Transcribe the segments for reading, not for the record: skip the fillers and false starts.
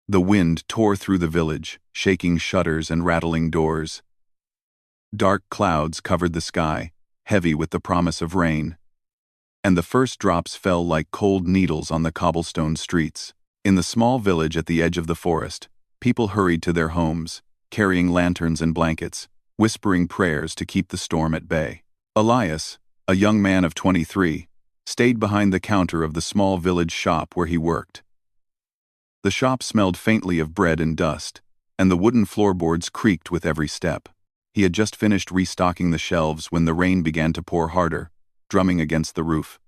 The wind tore through the village, shaking shutters and rattling doors. Dark clouds covered the sky, heavy with the promise of rain. And the first drops fell like cold needles on the cobblestone streets. In the small village at the edge of the forest, people hurried to their homes, carrying lanterns and blankets, whispering prayers to keep the storm at bay. Elias, a young man of 23, stayed behind the counter of the small village shop where he worked. The shop smelled faintly of bread and dust, and the wooden floorboards creaked with every step. He had just finished restocking the shelves when the rain began to pour harder, drumming against the roof.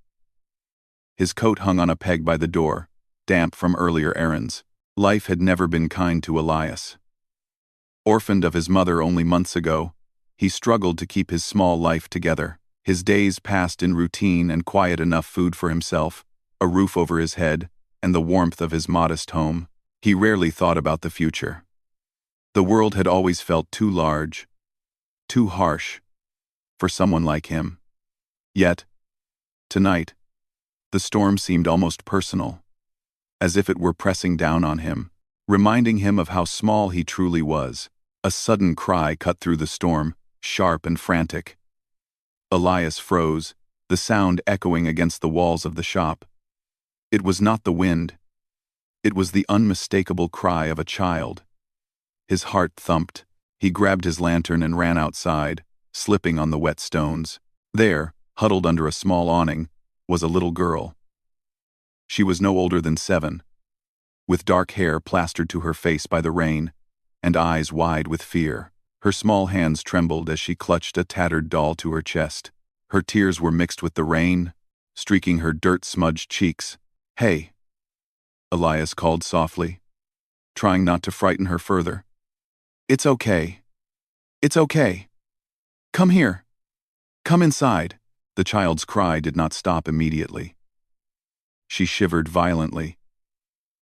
His coat hung on a peg by the door, damp from earlier errands. Life had never been kind to Elias. Orphaned of his mother only months ago, he struggled to keep his small life together. His days passed in routine and quiet enough food for himself, a roof over his head, and the warmth of his modest home. He rarely thought about the future. The world had always felt too large, too harsh, for someone like him. Yet, tonight, the storm seemed almost personal, as if it were pressing down on him, reminding him of how small he truly was. A sudden cry cut through the storm, sharp and frantic. Elias froze, the sound echoing against the walls of the shop. It was not the wind. It was the unmistakable cry of a child. His heart thumped. He grabbed his lantern and ran outside, slipping on the wet stones. There, huddled under a small awning, was a little girl. She was no older than 7, with dark hair plastered to her face by the rain, and eyes wide with fear. Her small hands trembled as she clutched a tattered doll to her chest. Her tears were mixed with the rain, streaking her dirt-smudged cheeks. "Hey," Elias called softly, trying not to frighten her further. "It's okay. It's okay. Come here. Come inside." The child's cry did not stop immediately. She shivered violently,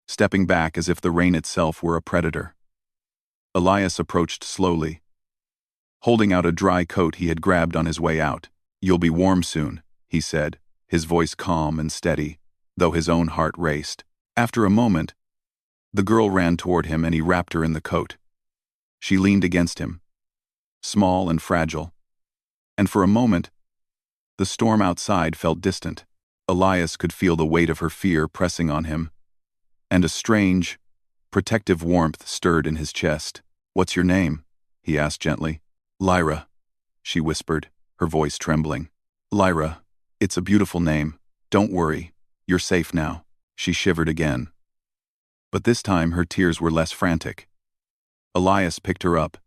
stepping back as if the rain itself were a predator. Elias approached slowly, holding out a dry coat he had grabbed on his way out. "You'll be warm soon," he said, his voice calm and steady, though his own heart raced. After a moment, the girl ran toward him and he wrapped her in the coat. She leaned against him, small and fragile, and for a moment, the storm outside felt distant. Elias could feel the weight of her fear pressing on him, and a strange, protective warmth stirred in his chest. "What's your name?" he asked gently. "Lyra," she whispered, her voice trembling. "Lyra, it's a beautiful name. Don't worry, you're safe now." She shivered again. But this time her tears were less frantic. Elias picked her up,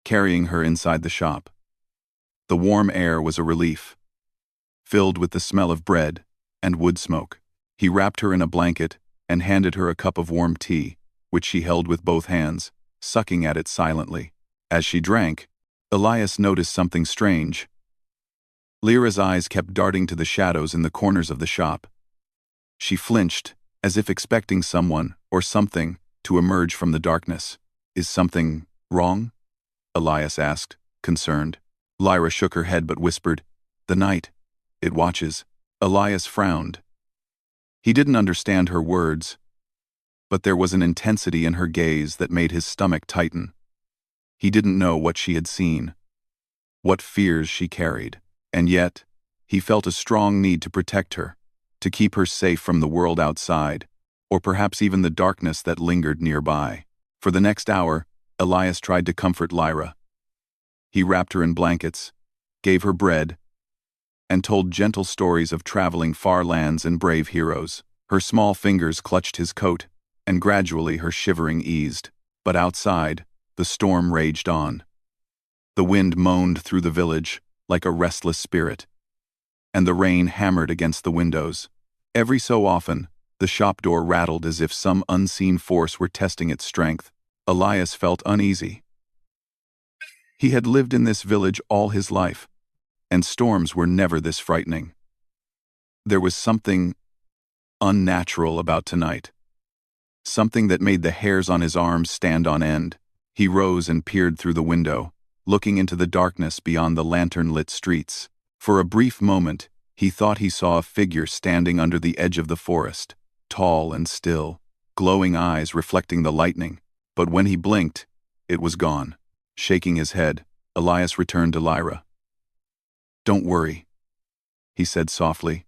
carrying her inside the shop. The warm air was a relief, filled with the smell of bread and wood smoke. He wrapped her in a blanket and handed her a cup of warm tea, which she held with both hands, sucking at it silently. As she drank, Elias noticed something strange. Lyra's eyes kept darting to the shadows in the corners of the shop. She flinched, as if expecting someone or something to emerge from the darkness. "Is something wrong?" Elias asked, concerned. Lyra shook her head but whispered, "The night. It watches." Elias frowned. He didn't understand her words, but there was an intensity in her gaze that made his stomach tighten. He didn't know what she had seen, what fears she carried, and yet, he felt a strong need to protect her, to keep her safe from the world outside, or perhaps even the darkness that lingered nearby. For the next hour, Elias tried to comfort Lyra. He wrapped her in blankets, gave her bread, and told gentle stories of traveling far lands and brave heroes. Her small fingers clutched his coat, and gradually her shivering eased. But outside, the storm raged on. The wind moaned through the village like a restless spirit, and the rain hammered against the windows. Every so often, the shop door rattled as if some unseen force were testing its strength. Elias felt uneasy. He had lived in this village all his life, and storms were never this frightening. There was something unnatural about tonight, something that made the hairs on his arms stand on end. He rose and peered through the window, looking into the darkness beyond the lantern-lit streets. For a brief moment, he thought he saw a figure standing under the edge of the forest, tall and still, glowing eyes reflecting the lightning, but when he blinked, it was gone. Shaking his head, Elias returned to Lyra. "Don't worry," he said softly.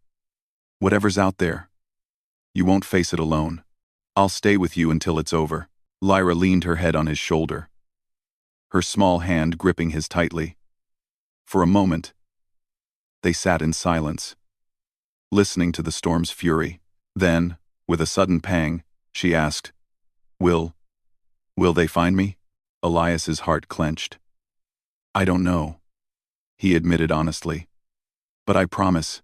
"Whatever's out there, you won't face it alone. I'll stay with you until it's over." Lyra leaned her head on his shoulder, her small hand gripping his tightly. For a moment, they sat in silence, listening to the storm's fury. Then, with a sudden pang, she asked, Will they find me?" Elias's heart clenched. "I don't know," he admitted honestly. "But I promise,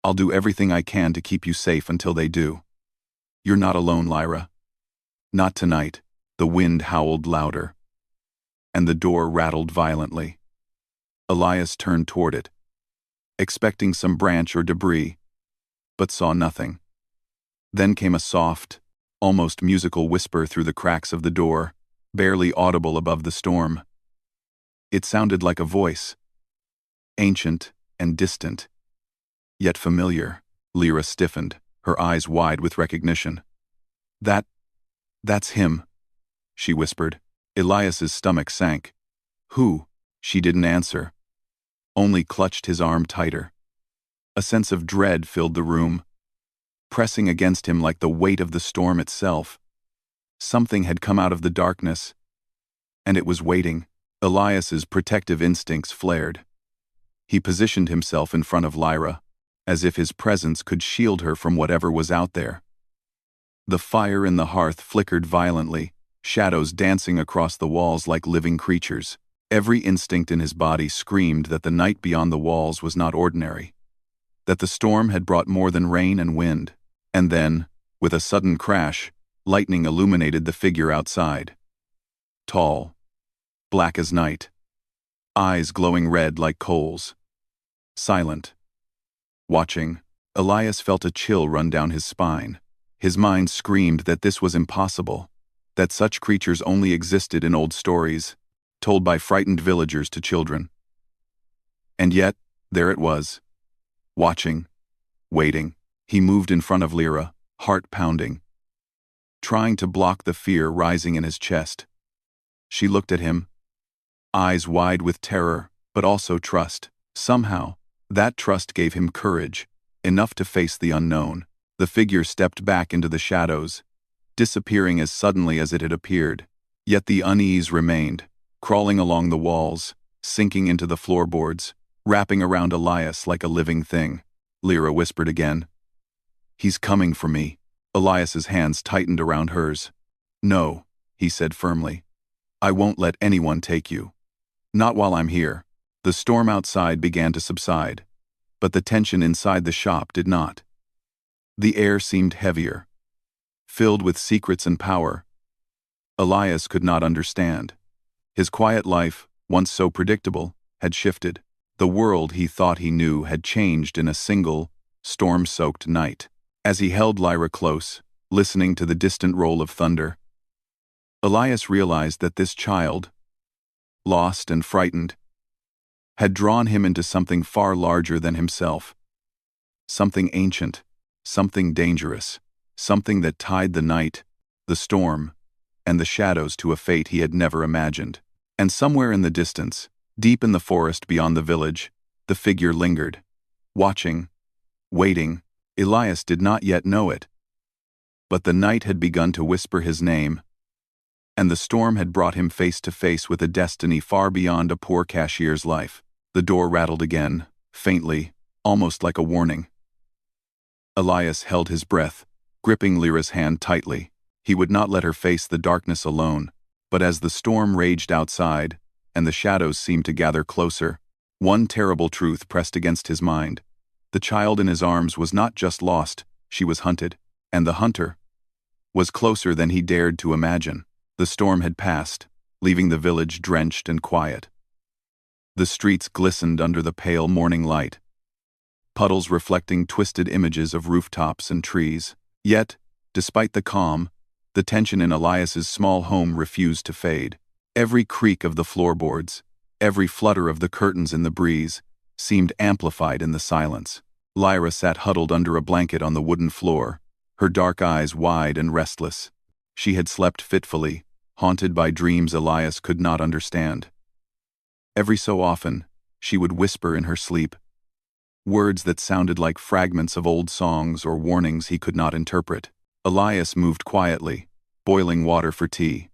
I'll do everything I can to keep you safe until they do. You're not alone, Lyra. Not tonight." The wind howled louder, and the door rattled violently. Elias turned toward it, expecting some branch or debris, but saw nothing. Then came a soft, almost musical whisper through the cracks of the door, barely audible above the storm. It sounded like a voice, ancient and distant, yet familiar. Lyra stiffened, her eyes wide with recognition. That's him," she whispered. Elias's stomach sank. "Who?" She didn't answer, only clutched his arm tighter. A sense of dread filled the room, pressing against him like the weight of the storm itself. Something had come out of the darkness, and it was waiting. Elias's protective instincts flared. He positioned himself in front of Lyra, as if his presence could shield her from whatever was out there. The fire in the hearth flickered violently, shadows dancing across the walls like living creatures. Every instinct in his body screamed that the night beyond the walls was not ordinary, that the storm had brought more than rain and wind. And then, with a sudden crash, lightning illuminated the figure outside. Tall, black as night, eyes glowing red like coals. Silent. Watching, Elias felt a chill run down his spine. His mind screamed that this was impossible, that such creatures only existed in old stories, told by frightened villagers to children. And yet, there it was, watching, waiting. He moved in front of Lyra, heart pounding, trying to block the fear rising in his chest. She looked at him, eyes wide with terror, but also trust. Somehow, that trust gave him courage, enough to face the unknown. The figure stepped back into the shadows, disappearing as suddenly as it had appeared. Yet the unease remained, crawling along the walls, sinking into the floorboards, wrapping around Elias like a living thing. Lyra whispered again. "He's coming for me." Elias's hands tightened around hers. "No," he said firmly. "I won't let anyone take you. Not while I'm here." The storm outside began to subside, but the tension inside the shop did not. The air seemed heavier, filled with secrets and power Elias could not understand. His quiet life, once so predictable, had shifted. The world he thought he knew had changed in a single, storm-soaked night. As he held Lyra close, listening to the distant roll of thunder, Elias realized that this child, lost and frightened, had drawn him into something far larger than himself. Something ancient, something dangerous, something that tied the night, the storm, and the shadows to a fate he had never imagined. And somewhere in the distance, deep in the forest beyond the village, the figure lingered, watching, waiting. Elias did not yet know it. But the night had begun to whisper his name, and the storm had brought him face to face with a destiny far beyond a poor cashier's life. The door rattled again, faintly, almost like a warning. Elias held his breath, gripping Lyra's hand tightly. He would not let her face the darkness alone. But as the storm raged outside, and the shadows seemed to gather closer, one terrible truth pressed against his mind. The child in his arms was not just lost, she was hunted, and the hunter was closer than he dared to imagine. The storm had passed, leaving the village drenched and quiet. The streets glistened under the pale morning light, puddles reflecting twisted images of rooftops and trees. Yet, despite the calm, the tension in Elias's small home refused to fade. Every creak of the floorboards, every flutter of the curtains in the breeze, seemed amplified in the silence. Lyra sat huddled under a blanket on the wooden floor, her dark eyes wide and restless. She had slept fitfully, haunted by dreams Elias could not understand. Every so often, she would whisper in her sleep, words that sounded like fragments of old songs or warnings he could not interpret. Elias moved quietly, boiling water for tea.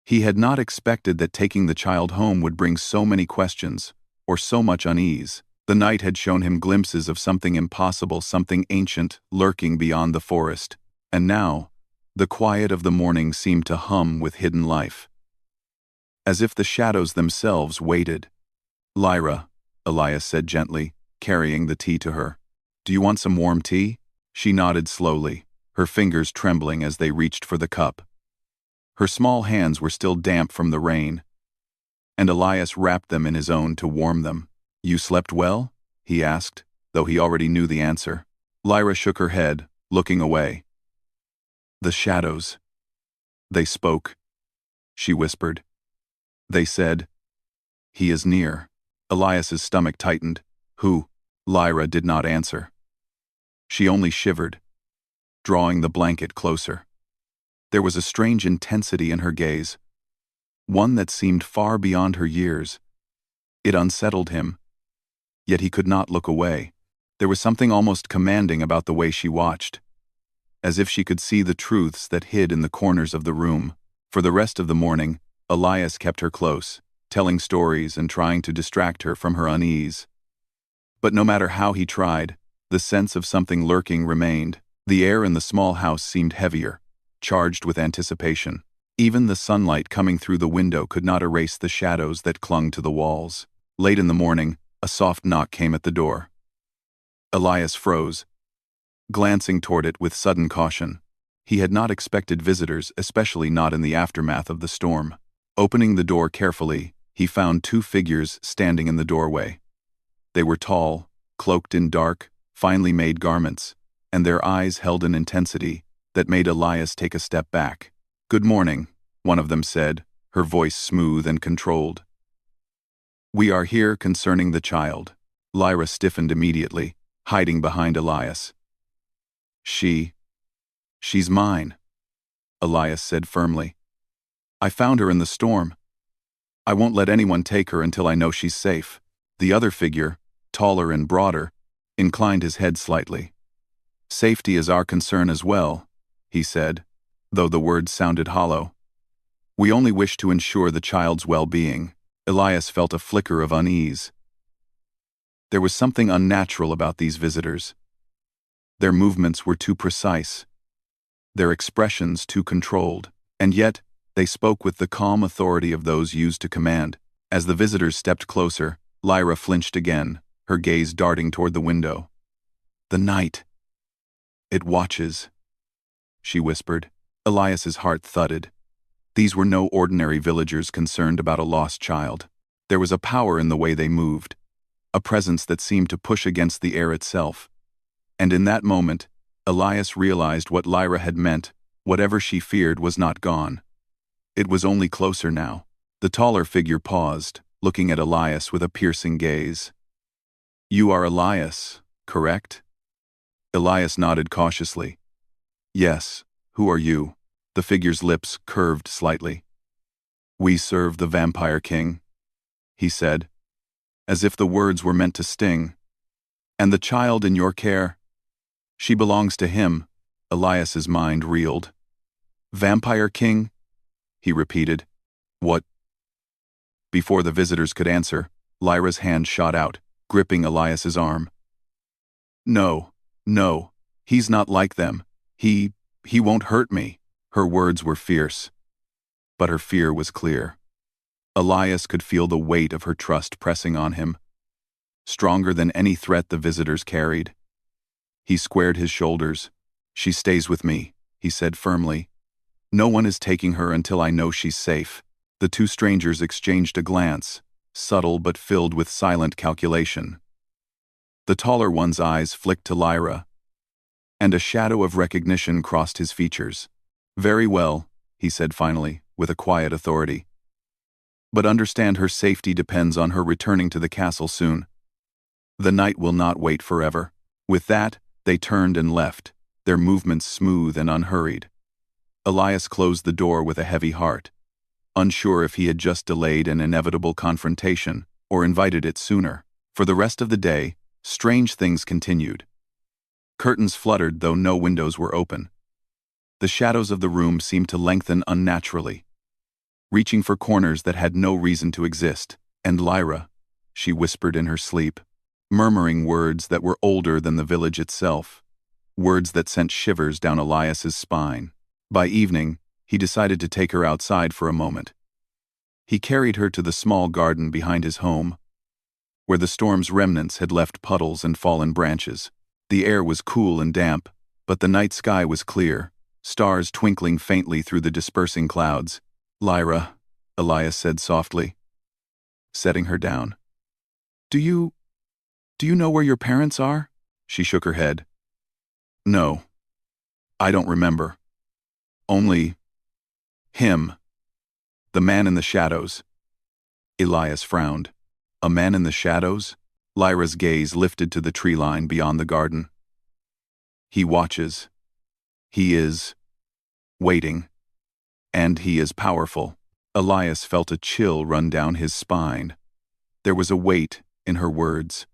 He had not expected that taking the child home would bring so many questions, or so much unease. The night had shown him glimpses of something impossible, something ancient, lurking beyond the forest. And now, the quiet of the morning seemed to hum with hidden life. As if the shadows themselves waited. "Lyra," Elias said gently, carrying the tea to her. "Do you want some warm tea?" She nodded slowly, her fingers trembling as they reached for the cup. Her small hands were still damp from the rain, and Elias wrapped them in his own to warm them. "You slept well?" he asked, though he already knew the answer. Lyra shook her head, looking away. "The shadows. They spoke," she whispered. "They said, 'He is near.'" Elias's stomach tightened. "Who?" Lyra did not answer. She only shivered, drawing the blanket closer. There was a strange intensity in her gaze, one that seemed far beyond her years. It unsettled him, yet he could not look away. There was something almost commanding about the way she watched, as if she could see the truths that hid in the corners of the room. For the rest of the morning, Elias kept her close, telling stories and trying to distract her from her unease. But no matter how he tried, the sense of something lurking remained. The air in the small house seemed heavier, charged with anticipation. Even the sunlight coming through the window could not erase the shadows that clung to the walls. Late in the morning, a soft knock came at the door. Elias froze, glancing toward it with sudden caution. He had not expected visitors, especially not in the aftermath of the storm. Opening the door carefully, he found two figures standing in the doorway. They were tall, cloaked in dark, finely made garments, and their eyes held an intensity that made Elias take a step back. "Good morning," one of them said, her voice smooth and controlled. "We are here concerning the child." Lyra stiffened immediately, hiding behind Elias. She's mine," Elias said firmly. "I found her in the storm. I won't let anyone take her until I know she's safe." The other figure, taller and broader, inclined his head slightly. "Safety is our concern as well," he said, though the words sounded hollow. "We only wish to ensure the child's well-being." Elias felt a flicker of unease. There was something unnatural about these visitors. Their movements were too precise, their expressions too controlled, and yet they spoke with the calm authority of those used to command. As the visitors stepped closer, Lyra flinched again, her gaze darting toward the window. "The night. It watches," she whispered. Elias's heart thudded. These were no ordinary villagers concerned about a lost child. There was a power in the way they moved, a presence that seemed to push against the air itself. And in that moment, Elias realized what Lyra had meant. Whatever she feared was not gone. It was only closer now. The taller figure paused, looking at Elias with a piercing gaze. "You are Elias, correct?" Elias nodded cautiously. "Yes, who are you?" The figure's lips curved slightly. "We serve the Vampire King," he said, as if the words were meant to sting. "And the child in your care? She belongs to him." Elias's mind reeled. "Vampire King?" he repeated. "What?" Before the visitors could answer, Lyra's hand shot out, gripping Elias's arm. No, he's not like them. He won't hurt me." Her words were fierce, but her fear was clear. Elias could feel the weight of her trust pressing on him, stronger than any threat the visitors carried. He squared his shoulders. "She stays with me," he said firmly. "No one is taking her until I know she's safe." The two strangers exchanged a glance, subtle but filled with silent calculation. The taller one's eyes flicked to Lyra, and a shadow of recognition crossed his features. "Very well," he said finally, with a quiet authority. "But understand her safety depends on her returning to the castle soon. The night will not wait forever." With that, they turned and left, their movements smooth and unhurried. Elias closed the door with a heavy heart, unsure if he had just delayed an inevitable confrontation or invited it sooner. For the rest of the day, strange things continued. Curtains fluttered though no windows were open. The shadows of the room seemed to lengthen unnaturally, reaching for corners that had no reason to exist. And Lyra, she whispered in her sleep, murmuring words that were older than the village itself, words that sent shivers down Elias's spine. By evening, he decided to take her outside for a moment. He carried her to the small garden behind his home, where the storm's remnants had left puddles and fallen branches. The air was cool and damp, but the night sky was clear, stars twinkling faintly through the dispersing clouds. "Lyra," Elias said softly, setting her down. Do you know where your parents are?" She shook her head. "No. I don't remember. Only him. The man in the shadows." Elias frowned. A man in the shadows? Lyra's gaze lifted to the tree line beyond the garden. "He watches. He is waiting. And he is powerful." Elias felt a chill run down his spine. There was a weight in her words,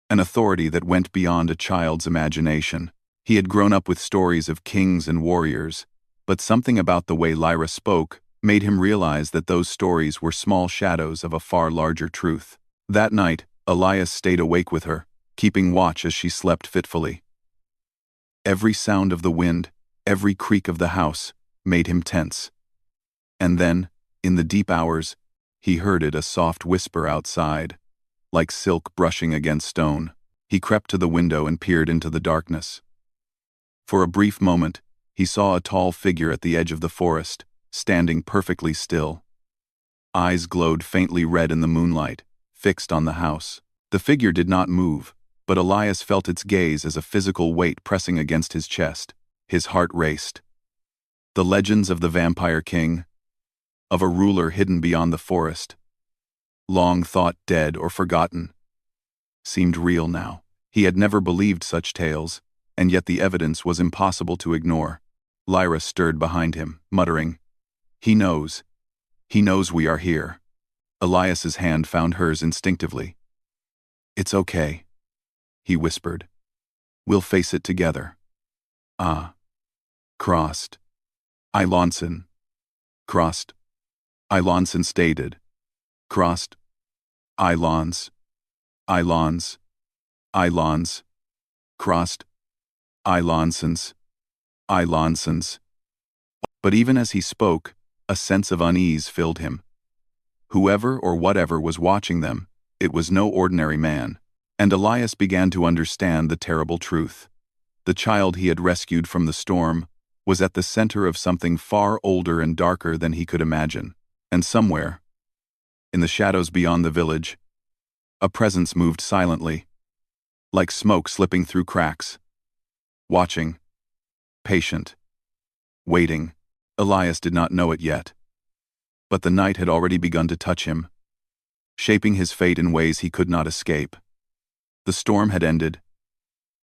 an authority that went beyond a child's imagination. He had grown up with stories of kings and warriors, but something about the way Lyra spoke made him realize that those stories were small shadows of a far larger truth. That night, Elias stayed awake with her, keeping watch as she slept fitfully. Every sound of the wind, every creak of the house, made him tense. And then, in the deep hours, he heard it, a soft whisper outside, like silk brushing against stone. He crept to the window and peered into the darkness. For a brief moment, he saw a tall figure at the edge of the forest, standing perfectly still. Eyes glowed faintly red in the moonlight, fixed on the house. The figure did not move, but Elias felt its gaze as a physical weight pressing against his chest. His heart raced. The legends of the Vampire King, of a ruler hidden beyond the forest, long thought dead or forgotten, seemed real now. He had never believed such tales, and yet the evidence was impossible to ignore. Lyra stirred behind him, muttering, He knows we are here." Elias's hand found hers instinctively. "It's okay," he whispered. "We'll face it together." "Ah." Crossed. Ilonson. Crossed. Ilonson stated. Crossed. Ilons. Ilons. Ilons. Crossed. Ilonsons. Ilonsons. But even as he spoke, a sense of unease filled him. Whoever or whatever was watching them, it was no ordinary man. And Elias began to understand the terrible truth. The child he had rescued from the storm was at the center of something far older and darker than he could imagine. And somewhere, in the shadows beyond the village, a presence moved silently, like smoke slipping through cracks. Watching. Patient. Waiting. Elias did not know it yet. But the night had already begun to touch him, shaping his fate in ways he could not escape. The storm had ended,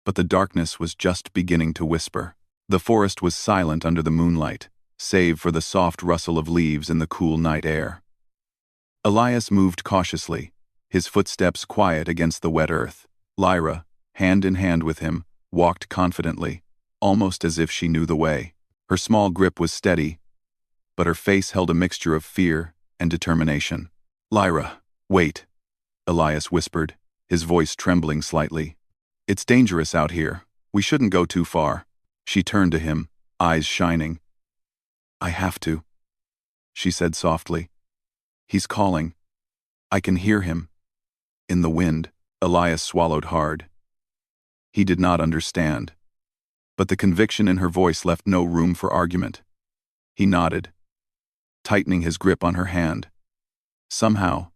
but the darkness was just beginning to whisper. The forest was silent under the moonlight, save for the soft rustle of leaves in the cool night air. Elias moved cautiously, his footsteps quiet against the wet earth. Lyra, hand in hand with him, walked confidently, almost as if she knew the way. Her small grip was steady, but her face held a mixture of fear and determination. "Lyra, wait," Elias whispered, his voice trembling slightly. "It's dangerous out here. We shouldn't go too far." She turned to him, eyes shining. "I have to," she said softly. "He's calling. I can hear him. In the wind." Elias swallowed hard. He did not understand, but the conviction in her voice left no room for argument. He nodded, tightening his grip on her hand. Somehow,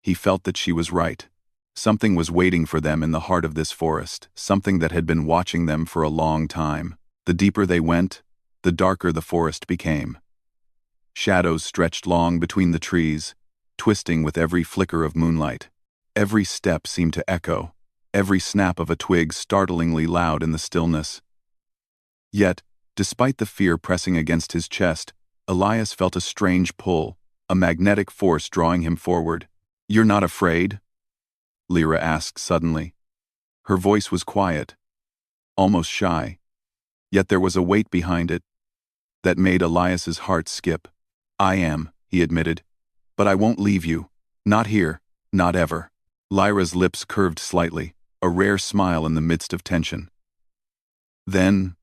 he felt that she was right. Something was waiting for them in the heart of this forest, something that had been watching them for a long time. The deeper they went, the darker the forest became. Shadows stretched long between the trees, twisting with every flicker of moonlight. Every step seemed to echo, every snap of a twig startlingly loud in the stillness. Yet, despite the fear pressing against his chest, Elias felt a strange pull, a magnetic force drawing him forward. "You're not afraid?" Lyra asked suddenly. Her voice was quiet, almost shy, yet there was a weight behind it that made Elias's heart skip. "I am," he admitted, "but I won't leave you. Not here, not ever." Lyra's lips curved slightly, a rare smile in the midst of tension. "Then,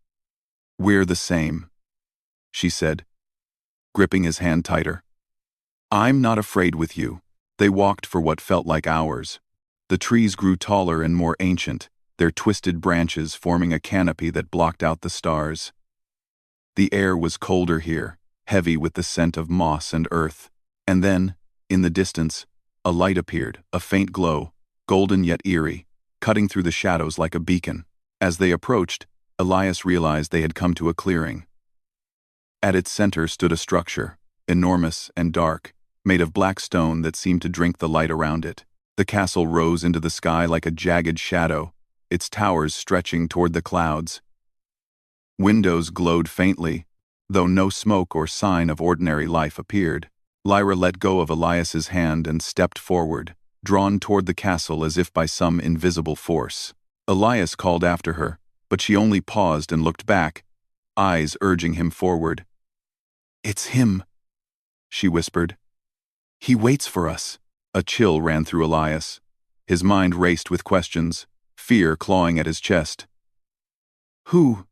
we're the same," she said, gripping his hand tighter. "I'm not afraid with you." They walked for what felt like hours. The trees grew taller and more ancient, their twisted branches forming a canopy that blocked out the stars. The air was colder here, heavy with the scent of moss and earth. And then, in the distance, a light appeared, a faint glow, golden yet eerie, cutting through the shadows like a beacon. As they approached, Elias realized they had come to a clearing. At its center stood a structure, enormous and dark, made of black stone that seemed to drink the light around it. The castle rose into the sky like a jagged shadow, its towers stretching toward the clouds. Windows glowed faintly, though no smoke or sign of ordinary life appeared. Lyra let go of Elias's hand and stepped forward, drawn toward the castle as if by some invisible force. Elias called after her, but she only paused and looked back, eyes urging him forward. "It's him," she whispered. "He waits for us." A chill ran through Elias. His mind raced with questions, fear clawing at his chest. Who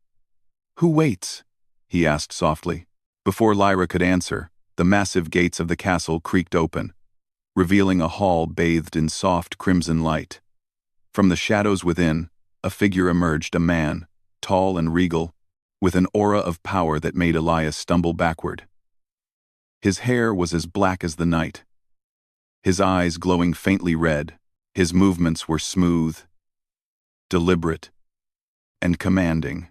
waits?" he asked softly. Before Lyra could answer, the massive gates of the castle creaked open, revealing a hall bathed in soft crimson light. From the shadows within, a figure emerged, a man, tall and regal, with an aura of power that made Elias stumble backward. His hair was as black as the night, his eyes glowing faintly red. His movements were smooth, deliberate, and commanding.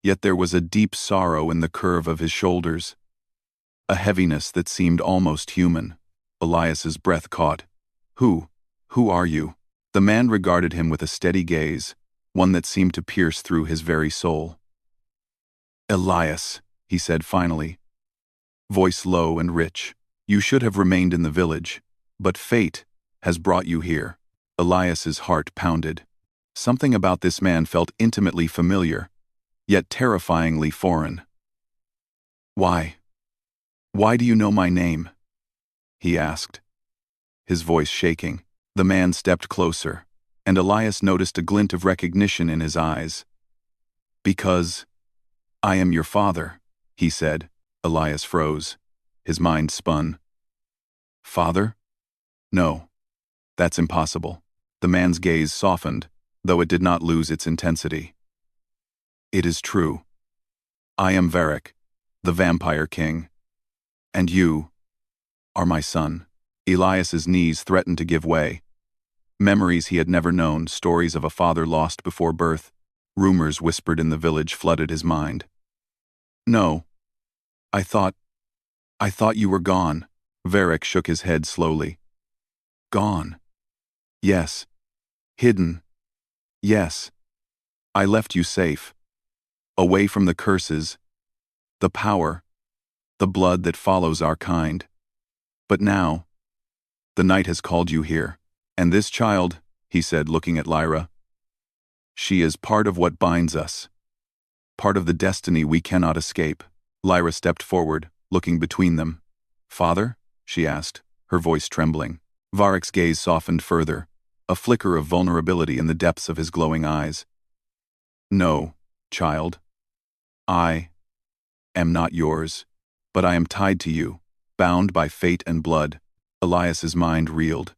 Yet there was a deep sorrow in the curve of his shoulders, a heaviness that seemed almost human. Elias's breath caught. Who are you?" The man regarded him with a steady gaze, one that seemed to pierce through his very soul. "Elias," he said finally, voice low and rich, "you should have remained in the village, but fate has brought you here." Elias's heart pounded. Something about this man felt intimately familiar, yet terrifyingly foreign. Why do you know my name?" he asked, his voice shaking. The man stepped closer, and Elias noticed a glint of recognition in his eyes. "Because I am your father," he said. Elias froze. His mind spun. "Father? No, that's impossible." The man's gaze softened, though it did not lose its intensity. "It is true. I am Varric, the Vampire King. And you are my son." Elias's knees threatened to give way. Memories he had never known, stories of a father lost before birth, rumors whispered in the village flooded his mind. "No, I thought you were gone." Varric shook his head slowly. "Gone? Yes. Hidden? Yes. I left you safe. Away from the curses, the power, the blood that follows our kind. But now, the night has called you here. And this child," he said, looking at Lyra, "she is part of what binds us, part of the destiny we cannot escape." Lyra stepped forward, looking between them. "Father?" she asked, her voice trembling. Varric's gaze softened further, a flicker of vulnerability in the depths of his glowing eyes. "No, child. I am not yours, but I am tied to you, bound by fate and blood." Elias's mind reeled.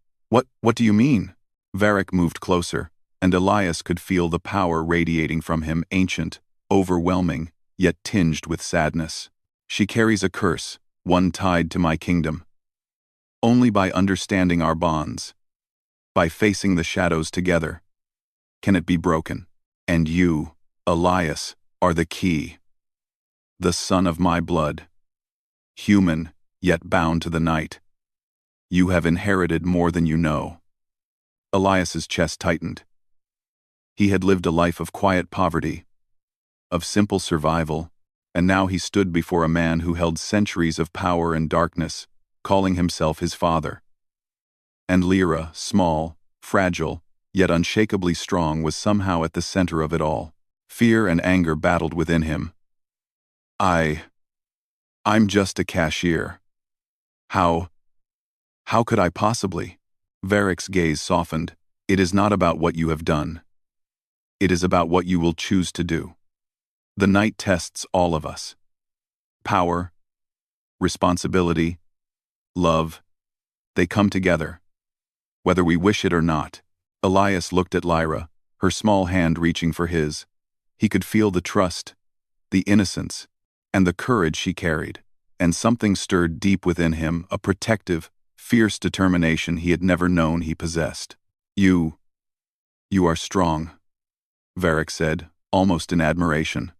What do you mean?" Varric moved closer, and Elias could feel the power radiating from him, ancient, overwhelming, yet tinged with sadness. "She carries a curse, one tied to my kingdom. Only by understanding our bonds, by facing the shadows together, can it be broken. And you, Elias, are the key. The son of my blood. Human, yet bound to the night. You have inherited more than you know." Elias's chest tightened. He had lived a life of quiet poverty, of simple survival, and now he stood before a man who held centuries of power and darkness, calling himself his father. And Lyra, small, fragile, yet unshakably strong, was somehow at the center of it all. Fear and anger battled within him. I'm just a cashier. How could I possibly? Varric's gaze softened. It is not about what you have done. It is about what you will choose to do. The night tests all of us. Power, responsibility, love, they come together, whether we wish it or not. Elias looked at Lyra, her small hand reaching for his. He could feel the trust, the innocence, and the courage she carried, and something stirred deep within him, a protective, fierce determination he had never known he possessed. You are strong, Varric said, almost in admiration.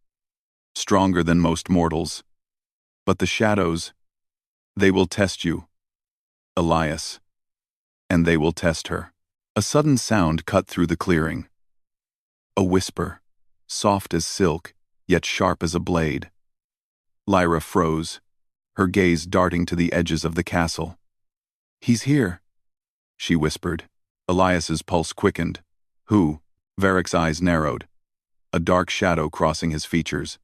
Stronger than most mortals. But the shadows, they will test you, Elias. And they will test her. A sudden sound cut through the clearing. A whisper, soft as silk, yet sharp as a blade. Lyra froze, her gaze darting to the edges of the castle. He's here, she whispered. Elias's pulse quickened. Who? Varric's eyes narrowed, a dark shadow crossing his features.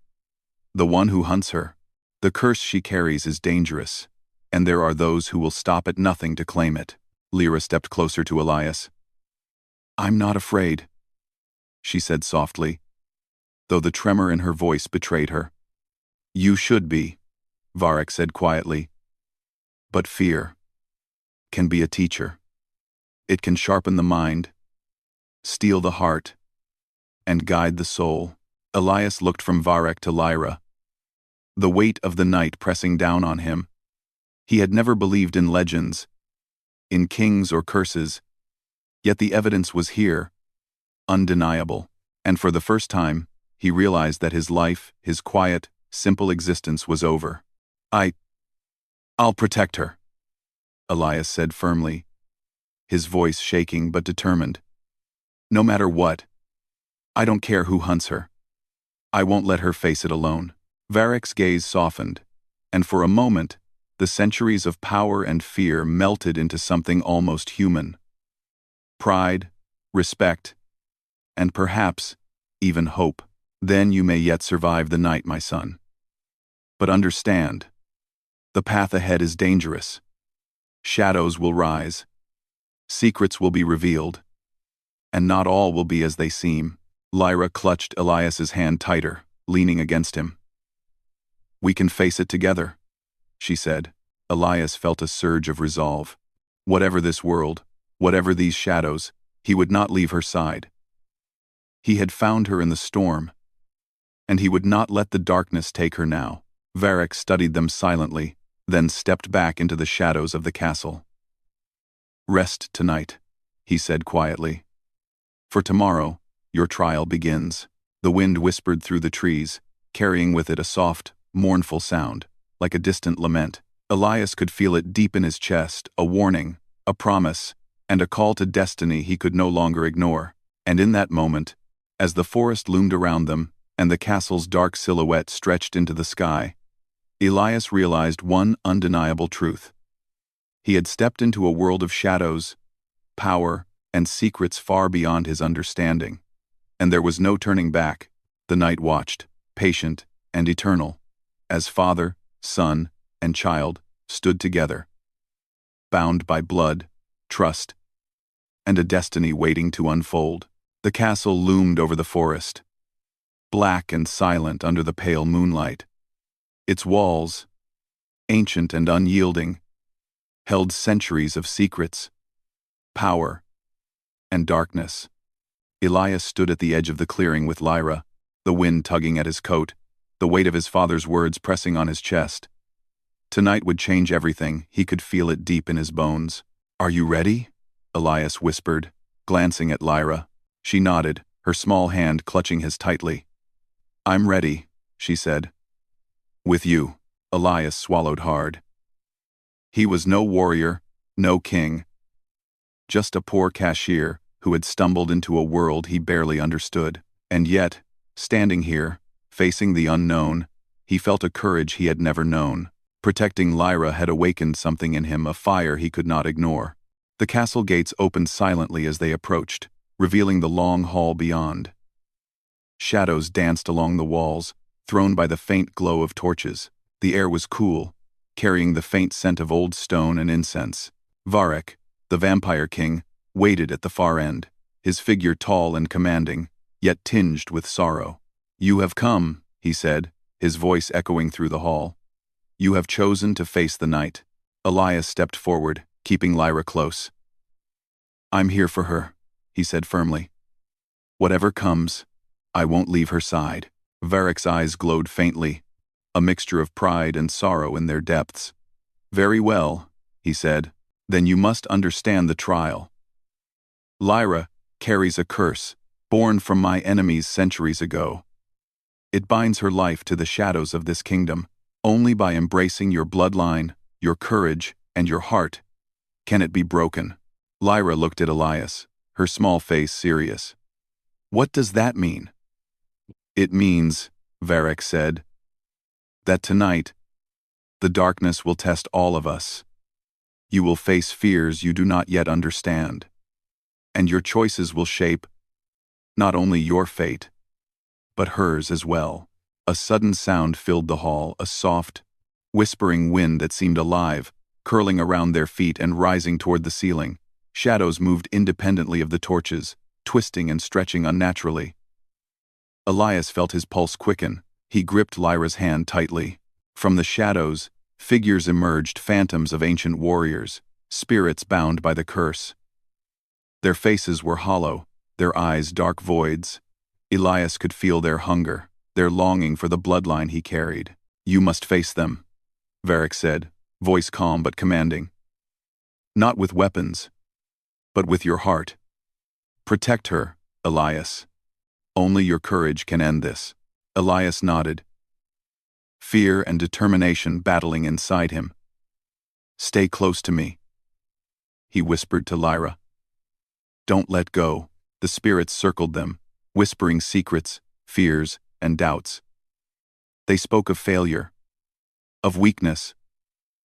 The one who hunts her. The curse she carries is dangerous, and there are those who will stop at nothing to claim it. Lyra stepped closer to Elias. I'm not afraid, she said softly, though the tremor in her voice betrayed her. You should be, Varric said quietly. But fear can be a teacher. It can sharpen the mind, steel the heart, and guide the soul. Elias looked from Varric to Lyra, the weight of the night pressing down on him. He had never believed in legends, in kings or curses, yet the evidence was here, undeniable, and for the first time, he realized that his life, his quiet, simple existence was over. I'll protect her, Elias said firmly, his voice shaking but determined. No matter what. I don't care who hunts her. I won't let her face it alone. Varric's gaze softened, and for a moment, the centuries of power and fear melted into something almost human. Pride, respect, and perhaps even hope. Then you may yet survive the night, my son. But understand, the path ahead is dangerous. Shadows will rise. Secrets will be revealed. And not all will be as they seem. Lyra clutched Elias's hand tighter, leaning against him. We can face it together, she said. Elias felt a surge of resolve. Whatever this world, whatever these shadows, he would not leave her side. He had found her in the storm, and he would not let the darkness take her now. Varric studied them silently, then stepped back into the shadows of the castle. Rest tonight, he said quietly. For tomorrow, your trial begins. The wind whispered through the trees, carrying with it a soft, mournful sound, like a distant lament. Elias could feel it deep in his chest, a warning, a promise, and a call to destiny he could no longer ignore. And in that moment, as the forest loomed around them, and the castle's dark silhouette stretched into the sky, Elias realized one undeniable truth. He had stepped into a world of shadows, power, and secrets far beyond his understanding. And there was no turning back. The night watched, patient and eternal, as father, son, and child stood together, bound by blood, trust, and a destiny waiting to unfold. The castle loomed over the forest, black and silent under the pale moonlight. Its walls, ancient and unyielding, held centuries of secrets, power, and darkness. Elias stood at the edge of the clearing with Lyra, the wind tugging at his coat, the weight of his father's words pressing on his chest. Tonight would change everything. He could feel it deep in his bones. Are you ready? Elias whispered, glancing at Lyra. She nodded, her small hand clutching his tightly. I'm ready, she said. With you. Elias swallowed hard. He was no warrior, no king. Just a poor cashier who had stumbled into a world he barely understood. And yet, standing here, Facing the unknown, he felt a courage he had never known. Protecting Lyra had awakened something in him, a fire he could not ignore. The castle gates opened silently as they approached, revealing the long hall beyond. Shadows danced along the walls, thrown by the faint glow of torches. The air was cool, carrying the faint scent of old stone and incense. Varek, the vampire king, waited at the far end, his figure tall and commanding, yet tinged with sorrow. "You have come," he said, his voice echoing through the hall. "You have chosen to face the night." Elias stepped forward, keeping Lyra close. "I'm here for her," he said firmly. "Whatever comes, I won't leave her side." Varek's eyes glowed faintly, a mixture of pride and sorrow in their depths. "Very well," he said. "Then you must understand the trial. Lyra carries a curse, born from my enemies centuries ago. It binds her life to the shadows of this kingdom. Only by embracing your bloodline, your courage, and your heart can it be broken." Lyra looked at Elias, her small face serious. "What does that mean?" "It means," Varek said, "that tonight, the darkness will test all of us. You will face fears you do not yet understand, and your choices will shape not only your fate, but hers as well." A sudden sound filled the hall, a soft, whispering wind that seemed alive, curling around their feet and rising toward the ceiling. Shadows moved independently of the torches, twisting and stretching unnaturally. Elias felt his pulse quicken. He gripped Lyra's hand tightly. From the shadows, figures emerged, phantoms of ancient warriors, spirits bound by the curse. Their faces were hollow, their eyes dark voids. Elias could feel their hunger, their longing for the bloodline he carried. "You must face them," Varek said, voice calm but commanding. "Not with weapons, but with your heart. Protect her, Elias. Only your courage can end this." Elias nodded, fear and determination battling inside him. "Stay close to me," he whispered to Lyra. "Don't let go." The spirits circled them, whispering secrets, fears, and doubts. They spoke of failure, of weakness,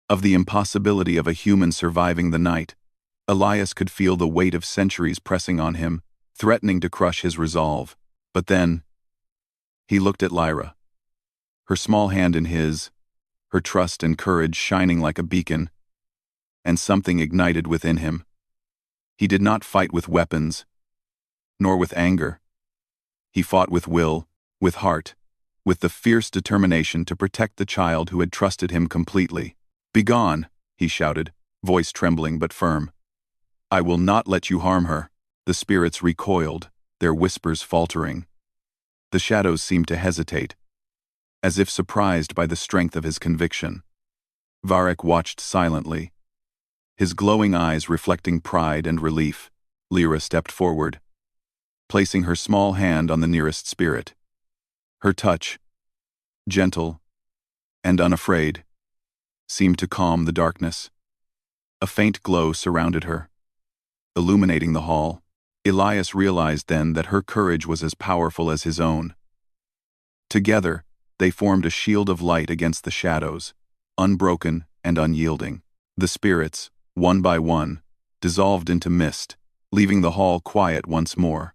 of the impossibility of a human surviving the night. Elias could feel the weight of centuries pressing on him, threatening to crush his resolve. But then, he looked at Lyra, her small hand in his, her trust and courage shining like a beacon, and something ignited within him. He did not fight with weapons, nor with anger. He fought with will, with heart, with the fierce determination to protect the child who had trusted him completely. "Begone," he shouted, voice trembling but firm. "I will not let you harm her." The spirits recoiled, their whispers faltering. The shadows seemed to hesitate, as if surprised by the strength of his conviction. Varek watched silently, his glowing eyes reflecting pride and relief. Lyra stepped forward, placing her small hand on the nearest spirit. Her touch, gentle and unafraid, seemed to calm the darkness. A faint glow surrounded her, illuminating the hall. Elias realized then that her courage was as powerful as his own. Together, they formed a shield of light against the shadows, unbroken and unyielding. The spirits, one by one, dissolved into mist, leaving the hall quiet once more.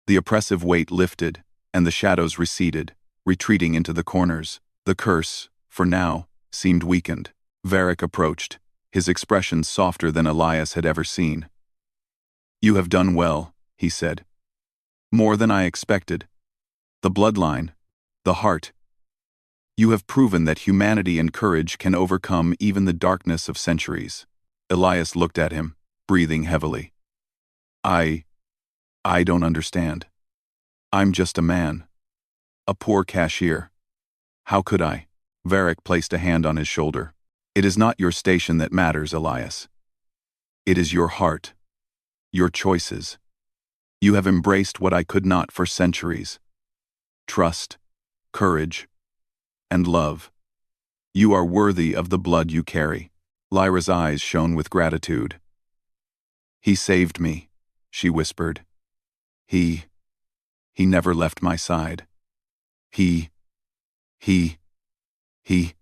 The oppressive weight lifted, and the shadows receded, retreating into the corners. The curse, for now, seemed weakened. Varek approached, his expression softer than Elias had ever seen. "You have done well," he said. "More than I expected. The bloodline, the heart. You have proven that humanity and courage can overcome even the darkness of centuries." Elias looked at him, breathing heavily. I don't understand. I'm just a man. A poor cashier. How could I?" Varek placed a hand on his shoulder. "It is not your station that matters, Elias. It is your heart. Your choices. You have embraced what I could not for centuries. Trust, courage, and love. You are worthy of the blood you carry." Lyra's eyes shone with gratitude. "He saved me," she whispered. He never left my side. He, he, he,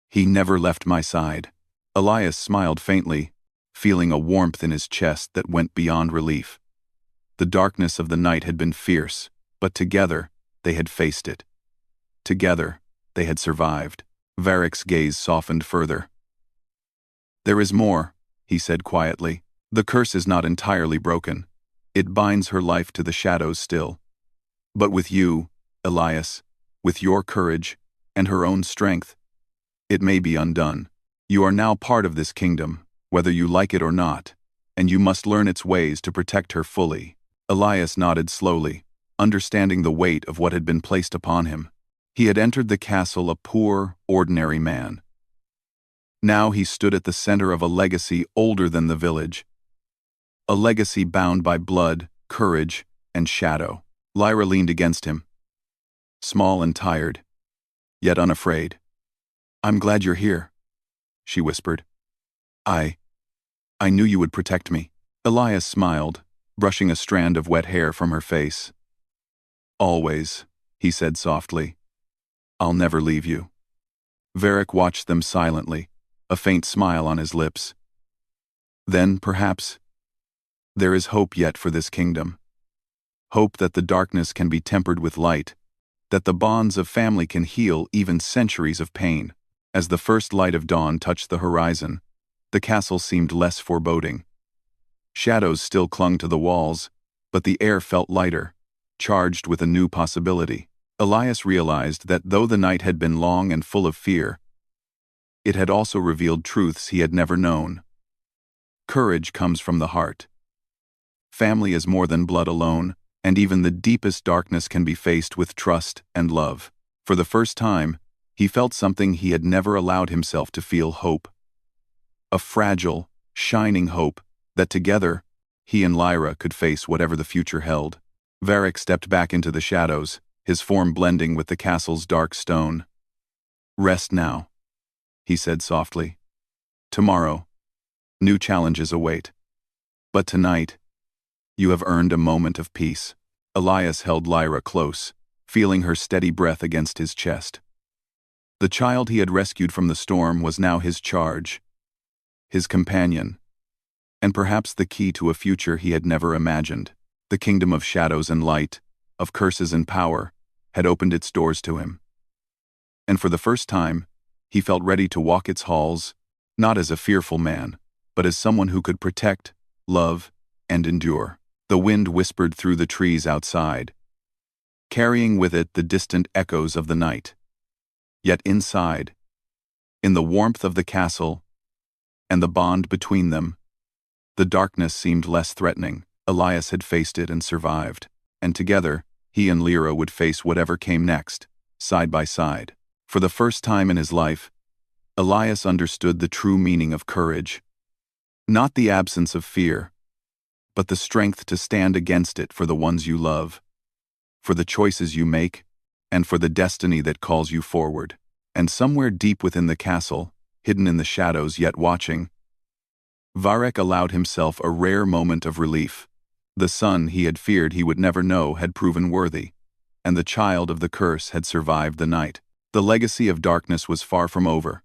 he never left my side. Elias smiled faintly, feeling a warmth in his chest that went beyond relief. The darkness of the night had been fierce, but together they had faced it. Together they had survived. Varric's gaze softened further. "There is more," he said quietly. "The curse is not entirely broken. It binds her life to the shadows still. But with you, Elias, with your courage and her own strength, it may be undone. You are now part of this kingdom, whether you like it or not, and you must learn its ways to protect her fully." Elias nodded slowly, understanding the weight of what had been placed upon him. He had entered the castle a poor, ordinary man. Now he stood at the center of a legacy older than the village. A legacy bound by blood, courage, and shadow. Lyra leaned against him, small and tired, yet unafraid. "I'm glad you're here," she whispered. I knew you would protect me." Elias smiled, brushing a strand of wet hair from her face. "Always," he said softly. "I'll never leave you." Varric watched them silently, a faint smile on his lips. "Then, perhaps, there is hope yet for this kingdom. Hope that the darkness can be tempered with light, that the bonds of family can heal even centuries of pain." As the first light of dawn touched the horizon, the castle seemed less foreboding. Shadows still clung to the walls, but the air felt lighter, charged with a new possibility. Elias realized that though the night had been long and full of fear, it had also revealed truths he had never known. Courage comes from the heart. Family is more than blood alone, and even the deepest darkness can be faced with trust and love. For the first time, he felt something he had never allowed himself to feel: hope. A fragile, shining hope that together, he and Lyra could face whatever the future held. Varric stepped back into the shadows, his form blending with the castle's dark stone. "Rest now," he said softly. "Tomorrow, new challenges await. But tonight, you have earned a moment of peace." Elias held Lyra close, feeling her steady breath against his chest. The child he had rescued from the storm was now his charge, his companion, and perhaps the key to a future he had never imagined. The kingdom of shadows and light, of curses and power, had opened its doors to him. And for the first time, he felt ready to walk its halls, not as a fearful man, but as someone who could protect, love, and endure. The wind whispered through the trees outside, carrying with it the distant echoes of the night. Yet inside, in the warmth of the castle, and the bond between them, the darkness seemed less threatening. Elias had faced it and survived, and together, he and Lyra would face whatever came next, side by side. For the first time in his life, Elias understood the true meaning of courage. Not the absence of fear, but the strength to stand against it for the ones you love, for the choices you make, and for the destiny that calls you forward. And somewhere deep within the castle, hidden in the shadows yet watching, Varric allowed himself a rare moment of relief. The son he had feared he would never know had proven worthy, and the child of the curse had survived the night. The legacy of darkness was far from over.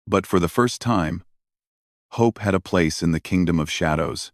But for the first time, hope had a place in the kingdom of shadows.